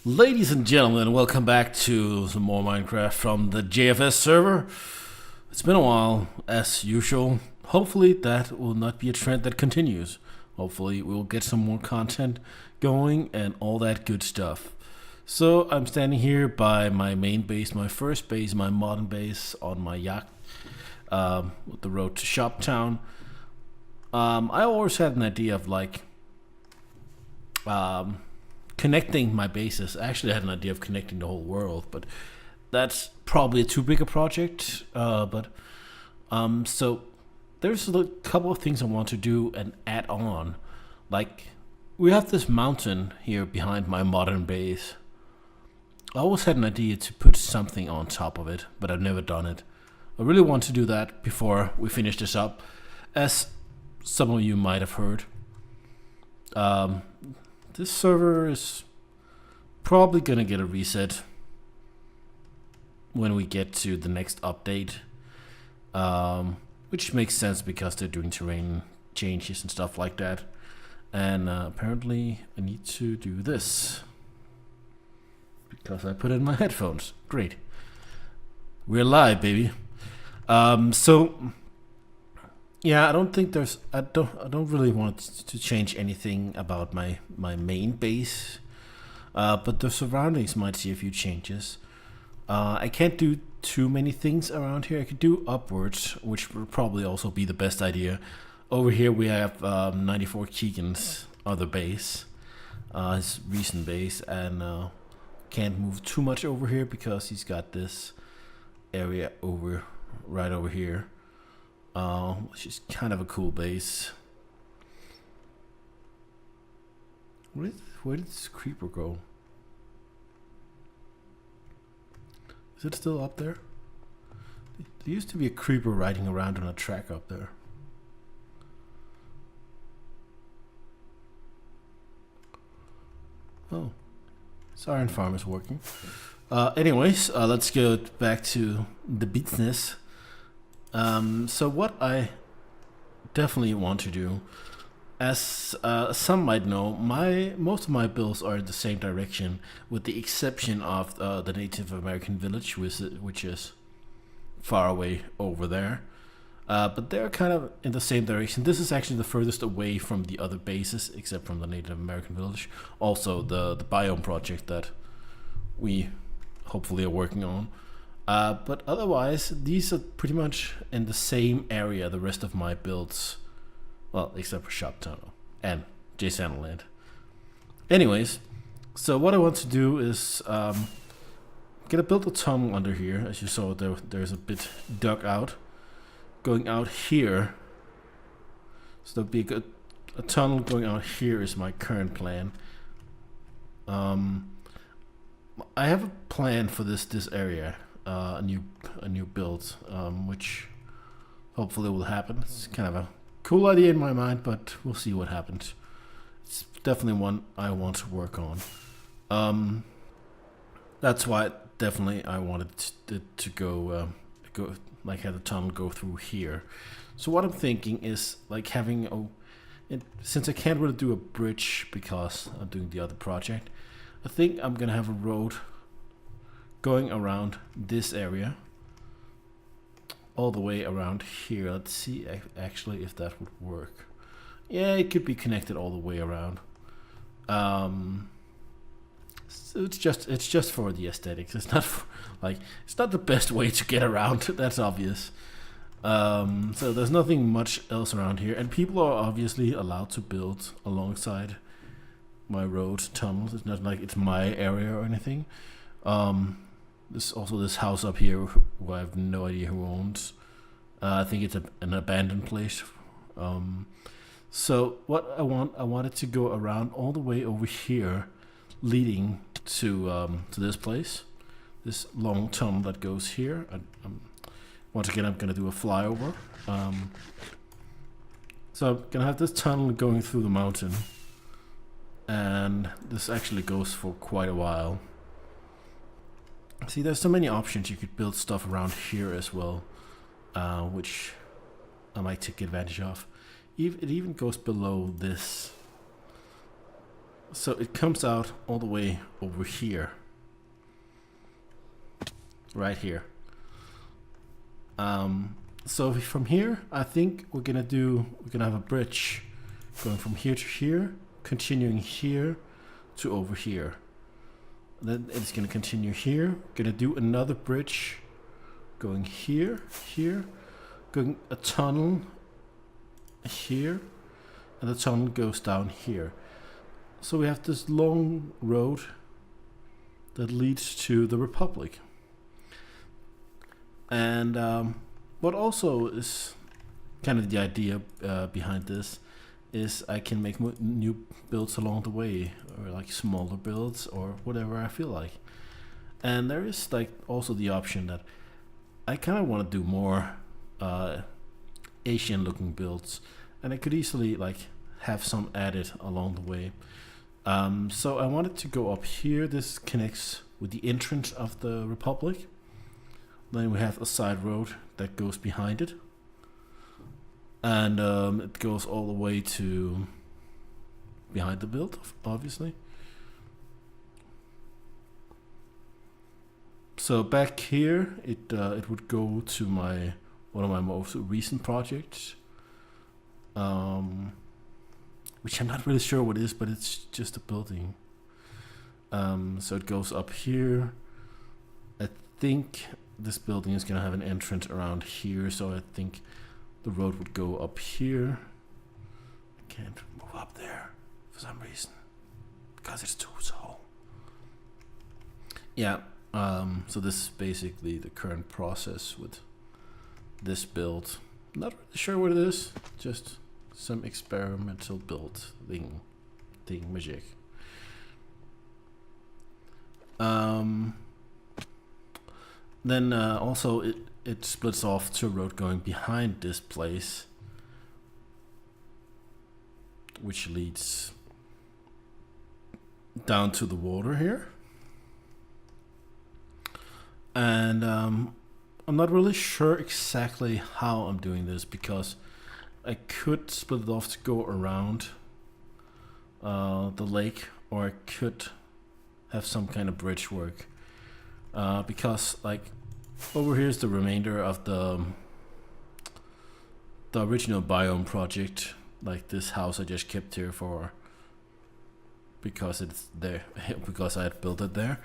Ladies and gentlemen, welcome back to some more Minecraft from the JFS server. It's been a while, as usual. Hopefully that will not be a trend that continues. Hopefully we'll get some more content going and all that good stuff. So I'm standing here by my main base, my first base, my modern base on my yacht with the road to Shoptown. I always had an idea of connecting my bases. Actually, I had an idea of connecting the whole world, but that's probably too big a project. So there's a couple of things I want to do and add on. Like, we have this mountain here behind my modern base. I always had an idea to put something on top of it, but I've never done it. I really want to do that before we finish this up, as some of you might have heard. This server is probably gonna get a reset when we get to the next update, which makes sense because they're doing terrain changes and stuff like that. And apparently I need to do this because I put in my headphones. Great, we're live, baby. So yeah, I don't think there's. I don't really want to change anything about my main base, but the surroundings might see a few changes. I can't do too many things around here. I could do upwards, which would probably also be the best idea. Over here we have 94 Keegan's other base, his recent base, and can't move too much over here because he's got this area right over here. Which is kind of a cool base. Where did this creeper go? Is it still up there? There used to be a creeper riding around on a track up there. Oh, this iron farm is working. Anyways, let's go back to the business. So what I definitely want to do, as some might know, most of my builds are in the same direction, with the exception of the Native American village, which is far away over there. But they're kind of in the same direction. This is actually the furthest away from the other bases, except from the Native American village. Also, the biome project that we hopefully are working on. But otherwise, these are pretty much in the same area, the rest of my builds. Well, except for Shoptown and JsanoLand. Anyways, so what I want to do is gonna build a tunnel under here. As you saw, there's a bit dug out. Going out here. So there'll be a tunnel going out here is my current plan. I have a plan for this area. A new build, which hopefully will happen. It's kind of a cool idea in my mind, but we'll see what happens. It's definitely one I want to work on. That's why definitely I wanted to go like have the tunnel go through here. So what I'm thinking is like having since I can't really do a bridge because I'm doing the other project, I think I'm gonna have a road going around this area all the way around here. Let's see actually if that would work. Yeah, it could be connected all the way around. So it's just for the aesthetics. It's not it's not the best way to get around. That's obvious. So there's nothing much else around here, and people are obviously allowed to build alongside my road tunnels. It's not like it's my area or anything. There's also this house up here who I have no idea who owns. I think it's an abandoned place. So what I wanted to go around all the way over here, leading to this place, this long tunnel that goes here. Once again, I'm gonna do a flyover. So I'm gonna have this tunnel going through the mountain, and this actually goes for quite a while. See, there's so many options. You could build stuff around here as well, which I might take advantage of. It even goes below this So it comes out all the way over here, right here. So from here, I think we're gonna have a bridge going from here to here, continuing here to over here. Then it's gonna continue here. Gonna do another bridge going here, going a tunnel here, and the tunnel goes down here. So we have this long road that leads to the Republic. And what also is kind of the idea behind this is I can make new builds along the way, or like smaller builds or whatever I feel like. And there is like also the option that I kind of want to do more Asian looking builds, and I could easily like have some added along the way. So I wanted to go up here. This connects with the entrance of the Republic. Then we have a side road that goes behind it, and it goes all the way to behind the build, obviously. So back here, it would go to one of my most recent projects, which I'm not really sure what it is, but it's just a building. So it goes up here. I think this building is gonna have an entrance around here, so I think the road would go up here. I can't move up there for some reason because it's too tall. Yeah. So this is basically the current process with this build. Not really sure what it is, just some experimental build thing magic. Then also it splits off to a road going behind this place, which leads down to the water here. And I'm not really sure exactly how I'm doing this, because I could split it off to go around the lake, or I could have some kind of bridge work, because like over here is the remainder of the original biome project. Like this house I just kept here for because it's there because I had built it there.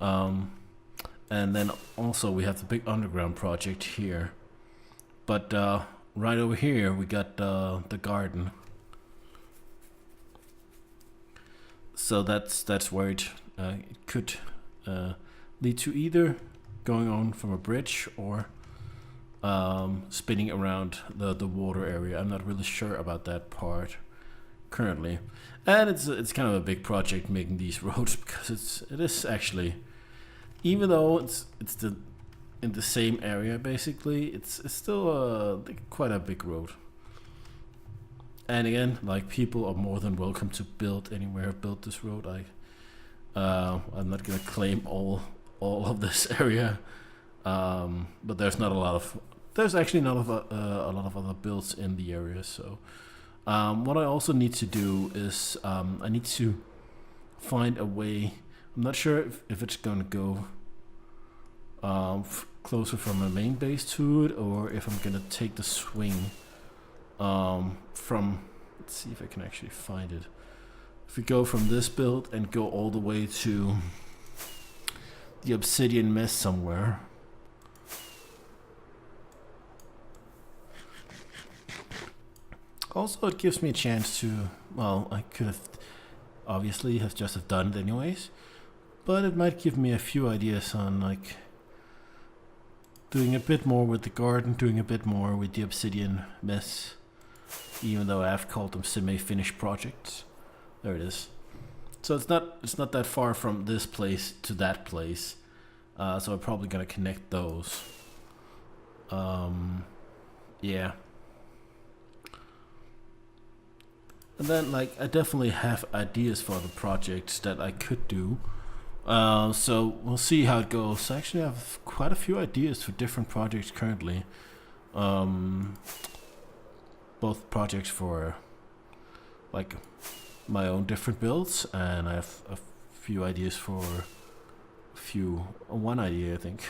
And then also we have the big underground project here, but right over here we got the garden. So that's where it could lead to either going on from a bridge or spinning around the water area. I'm not really sure about that part currently, and it's kind of a big project making these roads, because it is actually, even though it's in the same area basically, it's still quite a big road. And again, like, people are more than welcome to build anywhere, build this road. I'm not gonna claim all of this area, but there's actually not a lot of other builds in the area. So what I also need to do is I need to find a way. I'm not sure if it's gonna go closer from my main base to it, or if I'm gonna take the swing from, let's see if I can actually find it. If we go from this build and go all the way to the obsidian mess somewhere. Also, it gives me a chance to, well, I could have obviously have done it anyways, but it might give me a few ideas on, like, doing a bit more with the garden, doing a bit more with the obsidian mess, even though I've called them semi-finished projects. There it is. So it's not that far from this place to that place, so I'm probably gonna connect those. Yeah. And then, like, I definitely have ideas for the projects that I could do. So we'll see how it goes. I actually have quite a few ideas for different projects currently. Both projects for, like, my own different builds, and I have a few ideas for one idea I think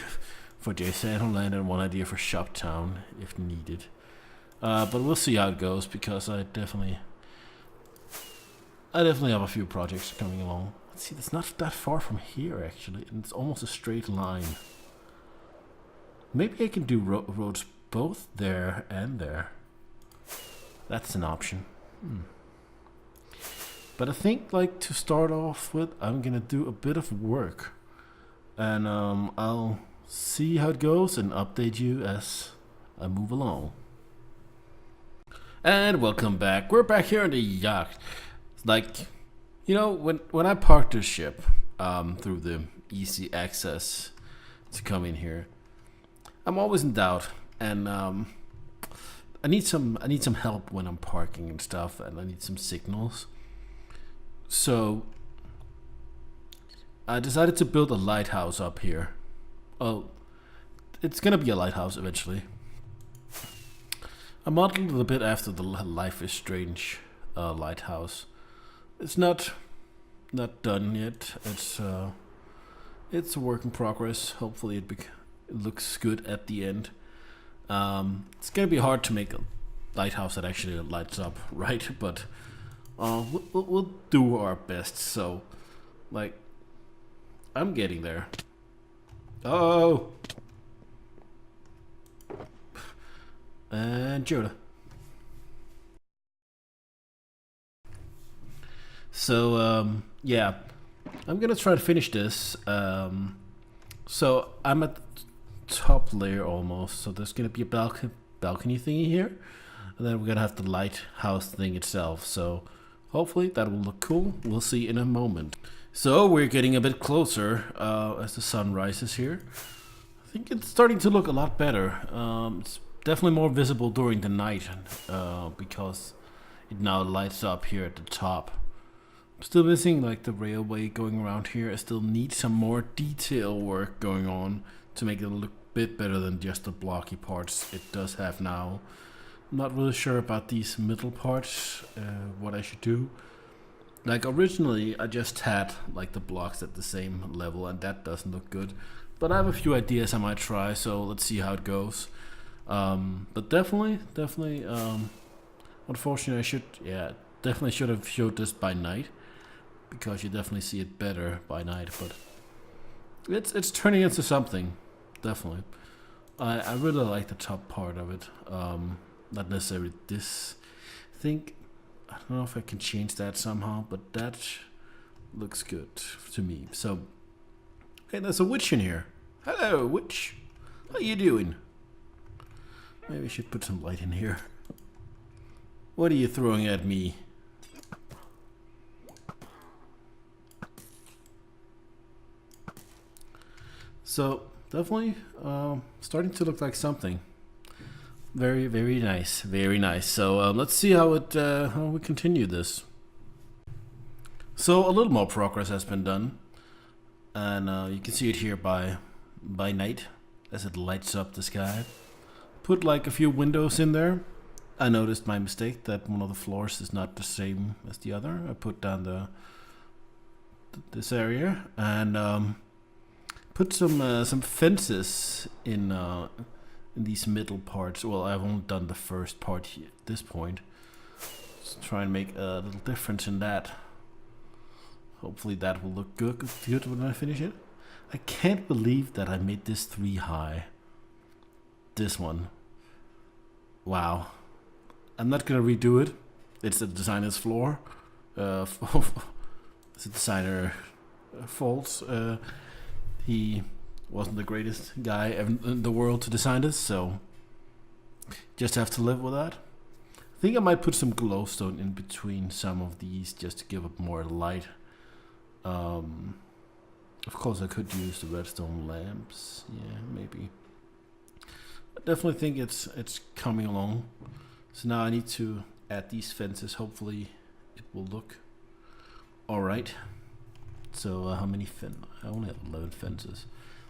for Jsano land and one idea for Shoptown if needed. But we'll see how it goes, because I definitely have a few projects coming along. Let's see, it's not that far from here actually, and it's almost a straight line. Maybe I can do roads both there and there. That's an option. But I think, like, to start off with, I'm gonna do a bit of work, and I'll see how it goes and update you as I move along. And welcome back. We're back here on the yacht. Like, you know, when I parked this ship through the easy access to come in here, I'm always in doubt, and I need some help when I'm parking and stuff, and I need some signals. So I decided to build a lighthouse up here. Oh, it's gonna be a lighthouse eventually. I modeled it a bit after the Life is Strange lighthouse. It's not done yet. It's a work in progress. Hopefully it looks good at the end. It's gonna be hard to make a lighthouse that actually lights up, right? But we'll do our best. So, like, I'm getting there. Oh. And Joda. So yeah, I'm gonna try to finish this. So I'm at the top layer almost. So there's gonna be a balcony thingy here, and then we're gonna have the lighthouse thing itself. So hopefully that will look cool. We'll see in a moment. So we're getting a bit closer as the sun rises here. I think it's starting to look a lot better. It's definitely more visible during the night because it now lights up here at the top. I'm still missing like the railway going around here. I still need some more detail work going on to make it look a bit better than just the blocky parts it does have now. I'm not really sure about these middle parts, what I should do. Like originally I just had like the blocks at the same level, and that doesn't look good. But I have a few ideas I might try, so let's see how it goes. But definitely, unfortunately definitely should have showed this by night, because you definitely see it better by night. But it's turning into something, definitely. I really like the top part of it. Not necessarily this. I don't know if I can change that somehow, but that looks good to me. So, hey, there's a witch in here. Hello, witch. How you doing? Maybe I should put some light in here. What are you throwing at me? So, definitely starting to look like something. Very, very nice. Very nice. So, let's see how we continue this. So, a little more progress has been done. And you can see it here by night as it lights up the sky. Put like a few windows in there. I noticed my mistake that one of the floors is not the same as the other. I put down this area and put some fences in these middle parts. Well, I've only done the first part here at this point. Let's try and make a little difference in that. Hopefully that will look good when I finish it. I can't believe that I made this 3 high. This one. Wow. I'm not gonna redo it. It's the designer's floor. It's a designer fault. He wasn't the greatest guy in the world to design this, so just have to live with that. I think I might put some glowstone in between some of these just to give it more light. Of course I could use the redstone lamps. Yeah, maybe. I definitely think it's coming along. So now I need to add these fences. Hopefully it will look alright. So how many I only have 11 fences.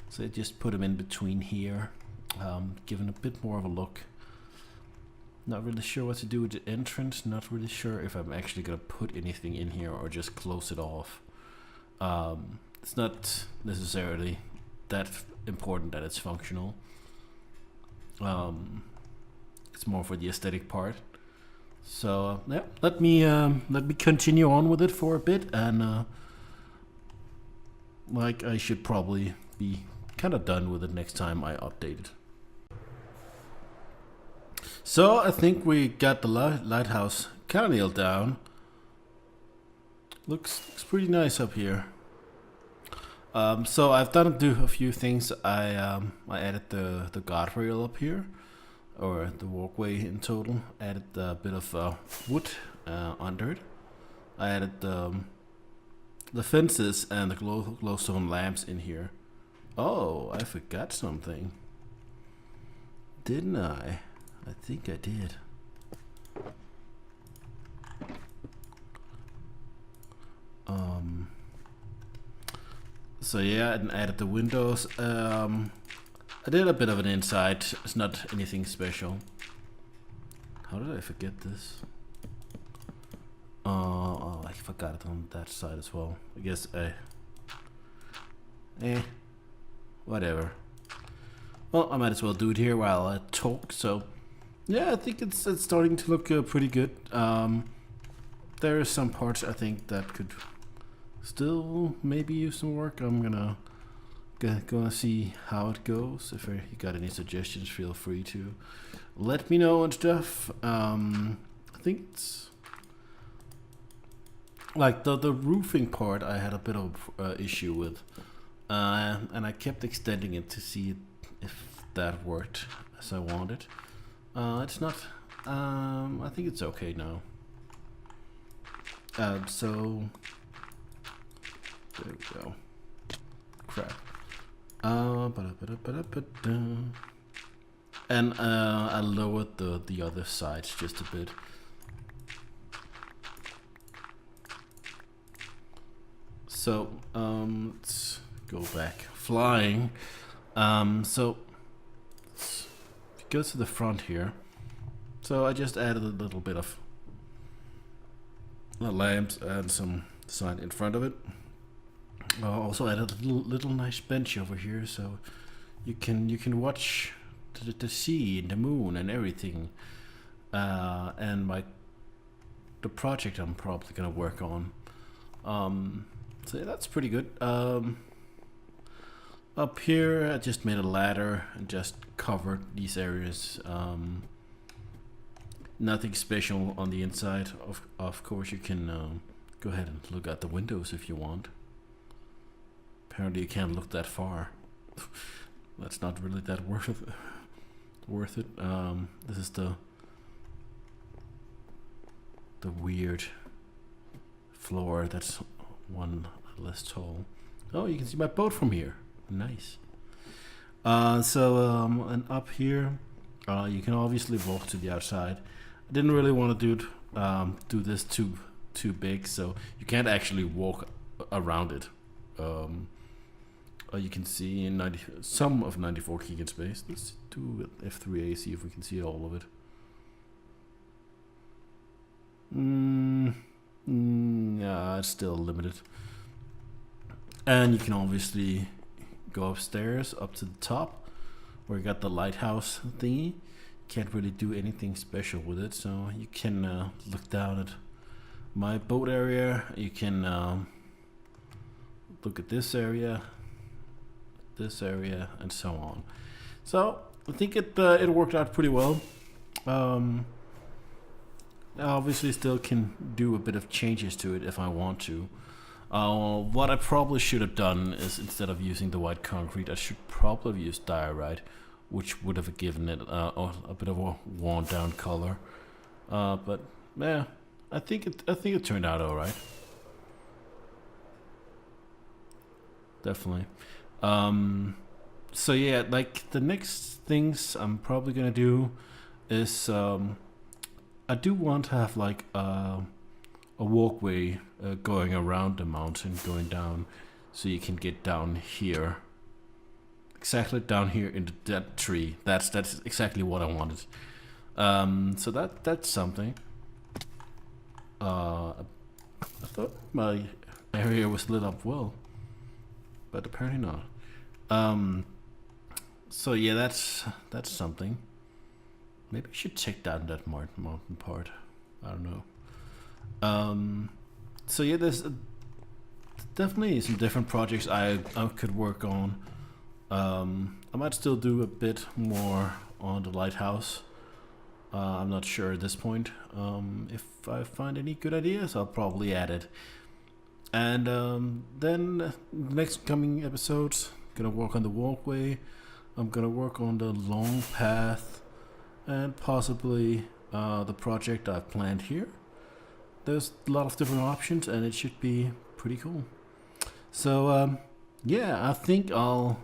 So I just put them in between here, giving a bit more of a look. Not really sure what to do with the entrance. Not really sure if I'm actually gonna put anything in here or just close it off. It's not necessarily that important that it's functional. It's more for the aesthetic part. So yeah, let me continue on with it for a bit, and like I should probably be kind of done with it next time I update it. So I think we got the lighthouse kind of nailed down. Looks pretty nice up here. So I've done a few things. I added the guardrail up here, or the walkway in total. Added a bit of wood under it. I added the fences and the glowstone lamps in here. Oh, I forgot something. Didn't I? I think I did. So yeah, and added the windows. I did a bit of an inside. It's not anything special. How did I forget this? Oh, I forgot it on that side as well. I guess whatever. Well, I might as well do it here while I talk. So yeah, I think it's starting to look pretty good. There are some parts I think that could still maybe use some work. I'm gonna see how it goes. If you got any suggestions, feel free to let me know and stuff. I think it's like the roofing part I had a bit of issue with, and I kept extending it to see if that worked as I wanted. It's not. I think it's okay now. So there we go. Crap. And I lowered the other sides just a bit. So let's go back. Flying. So let's go to the front here. So I just added a little bit of lamps and some sign in front of it. Also added a little nice bench over here, so you can watch the sea and the moon and everything. And the project I'm probably gonna work on. So yeah, that's pretty good. Up here, I just made a ladder and just covered these areas. Nothing special on the inside. Of course, you can go ahead and look at the windows if you want. Apparently, you can't look that far. That's not really that worth it. This is the weird floor that's one less tall. Oh, you can see my boat from here. Nice. And up here, you can obviously walk to the outside. I didn't really want to do this too big, so you can't actually walk around it. You can see in some of 94 gig in space. Let's do F3A, see if we can see all of it. Yeah, it's still limited. And you can obviously go upstairs up to the top where you got the lighthouse thingy. Can't really do anything special with it, so you can look down at my boat area. You can look at this area, and so on. So I think it worked out pretty well. I obviously still can do a bit of changes to it if I want to. What I probably should have done is, instead of using the white concrete, I should probably have used diorite, which would have given it a bit of a worn down color. But yeah, I think it turned out all right. Definitely. So yeah, like the next things I'm probably gonna do is I do want to have like a walkway going around the mountain, going down, so you can get down here. Exactly down here into that tree. That's exactly what I wanted. So that's something. I thought my area was lit up well, but apparently not. So yeah, that's something. Maybe I should check down that mountain part. I don't know. So yeah, there's definitely some different projects I could work on. I might still do a bit more on the Lighthouse. I'm not sure at this point. If I find any good ideas, I'll probably add it. And then the next coming episodes, gonna work on the walkway. I'm gonna work on the long path, and possibly the project I've planned here. There's a lot of different options, and it should be pretty cool. So yeah, I think I'll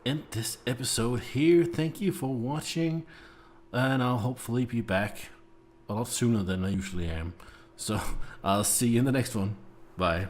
end this episode here. Thank you for watching, and I'll hopefully be back a lot sooner than I usually am. So I'll see you in the next one. Bye.